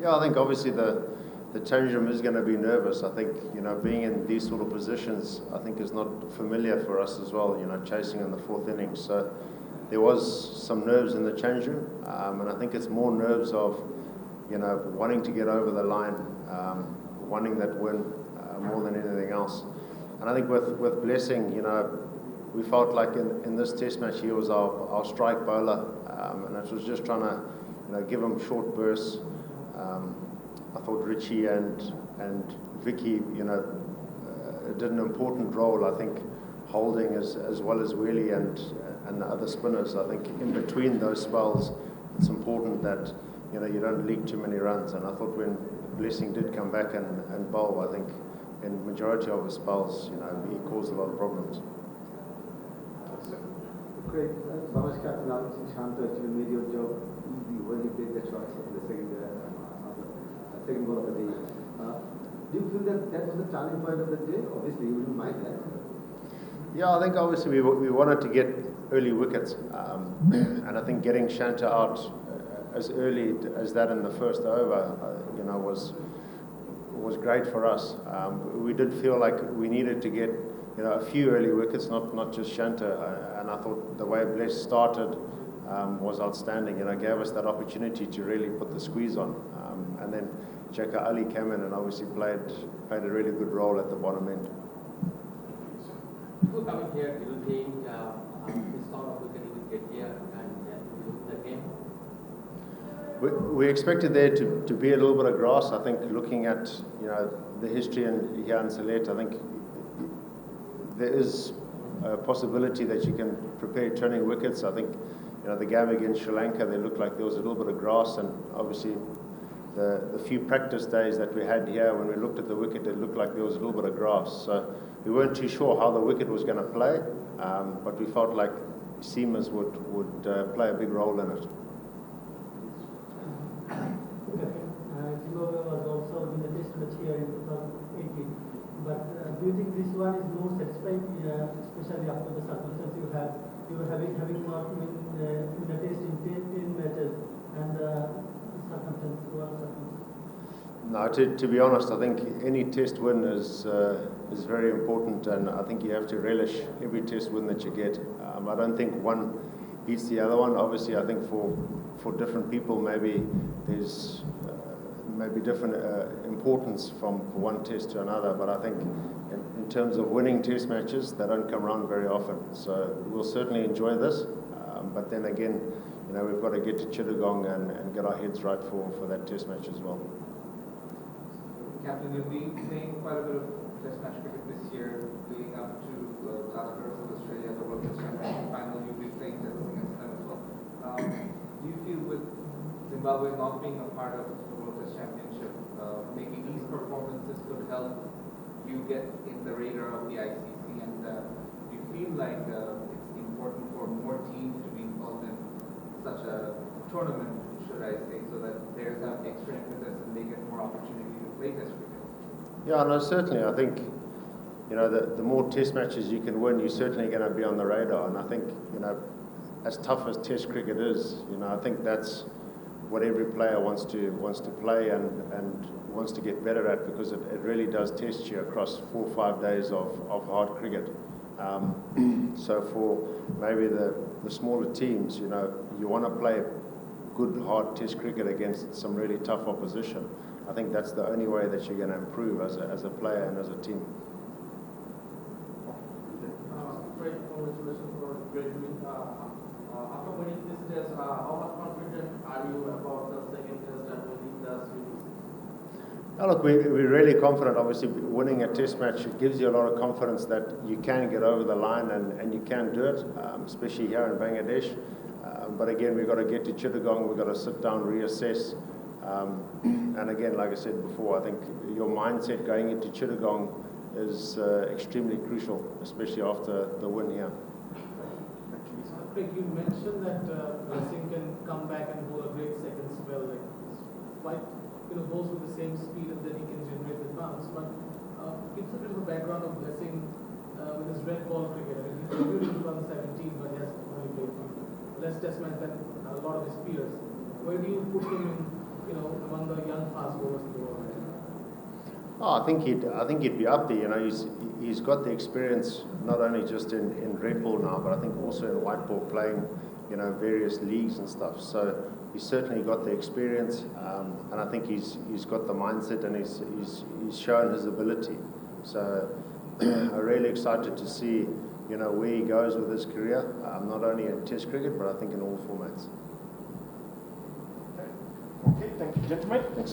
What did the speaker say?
Yeah, I think obviously the change room is going to be nervous. I think, being in these sort of positions, I think is not familiar for us as well, chasing in the fourth inning. So there was some nerves in the change room, and I think it's more nerves of, wanting to get over the line, wanting that win more than anything else. And I think with Blessing, we felt like in this test match he was our strike bowler, and it was just trying to, give him short bursts. I thought Richie and Vicky, did an important role. I think holding as well as Wheelie and the other spinners. I think in between those spells, it's important that you don't leak too many runs. And I thought when Blessing did come back and bowl, I think in majority of his spells, he caused a lot of problems. Great. Thomas Captain Shanta actually made your job easy when you take the shots in the second ball of the day. Do you feel that was the turning point of the day? Obviously, you wouldn't mind that. Yeah, I think obviously we wanted to get early wickets, and I think getting Shanta out as early as that in the first over, was great for us. We did feel like we needed to get a few early wickets, not just Shanta, and I thought the way Bless started was outstanding. Gave us that opportunity to really put the squeeze on, and then Jaka Ali came in and obviously played a really good role at the bottom end. Before coming here, do you think this sort of wicket you will get here and look at the game? We expected there to be a little bit of grass. I think looking at the history here in Sylhet, I think there is a possibility that you can prepare turning wickets. I think the game against Sri Lanka, they looked like there was a little bit of grass, and obviously the few practice days that we had here, when we looked at the wicket, it looked like there was a little bit of grass. So we weren't too sure how the wicket was going to play, but we felt like seamers would play a big role in it. Zimbabwe was also in the test match here in 2018. But do you think this one is more satisfying, especially after the circumstances you have? You were having not been in the test in 10 matches, and circumstances were circumstances. No, to be honest, I think any test win is very important, and I think you have to relish every test win that you get. I don't think one beats the other one. Obviously, I think for different people, maybe there's maybe different importance from one test to another, but I think in terms of winning test matches, they don't come around very often. So we'll certainly enjoy this, but then again, we've got to get to Chittagong and get our heads right for that test match as well. Captain, you'll be playing quite a bit of test match cricket this year, leading up to last versus Australia, the World Test Championship final. You'll be playing tests against them as well. Do you feel with Zimbabwe not being a part of the World Test Championship, maybe these performances could help you get in the radar of the ICC? And do you feel like it's important for more teams to be involved in such a tournament, should I say, so that players have extra impetus and they get more opportunity to play Test cricket? Yeah, no, certainly. I think the more Test matches you can win, you're certainly going to be on the radar. And I think as tough as Test cricket is, I think that's what every player wants to play and wants to get better at, because it really does test you across 4 or 5 days of hard cricket. So for maybe the smaller teams, you want to play good hard Test cricket against some really tough opposition. I think that's the only way that you're going to improve as a player and as a team. Great, congratulations for great win. After winning this test, how much confident are you about the second test and winning the series? Now look, we're really confident. Obviously, winning a test match gives you a lot of confidence that you can get over the line and you can do it, especially here in Bangladesh. But again, we've got to get to Chittagong, we've got to sit down, reassess. And again, like I said before, I think your mindset going into Chittagong is extremely crucial, especially after the win here. Craig, you mentioned that Blessing can come back and do a great second spell. Like quite, goes with the same speed, and then he can generate the bounce. But gives a bit of a background of Blessing with his red ball cricket. I mean, he debuted in 2017, but he has only played less test match than a lot of his peers. Where do you put him among the young fast bowlers in the world right now? Oh, I think he'd be up there. He's got the experience not only just in red ball now, but I think also in white ball playing, various leagues and stuff. So he's certainly got the experience, and I think he's got the mindset, and he's shown his ability. So I'm really excited to see where he goes with his career, not only in Test cricket, but I think in all formats. Okay, thank you, gentlemen. Thanks.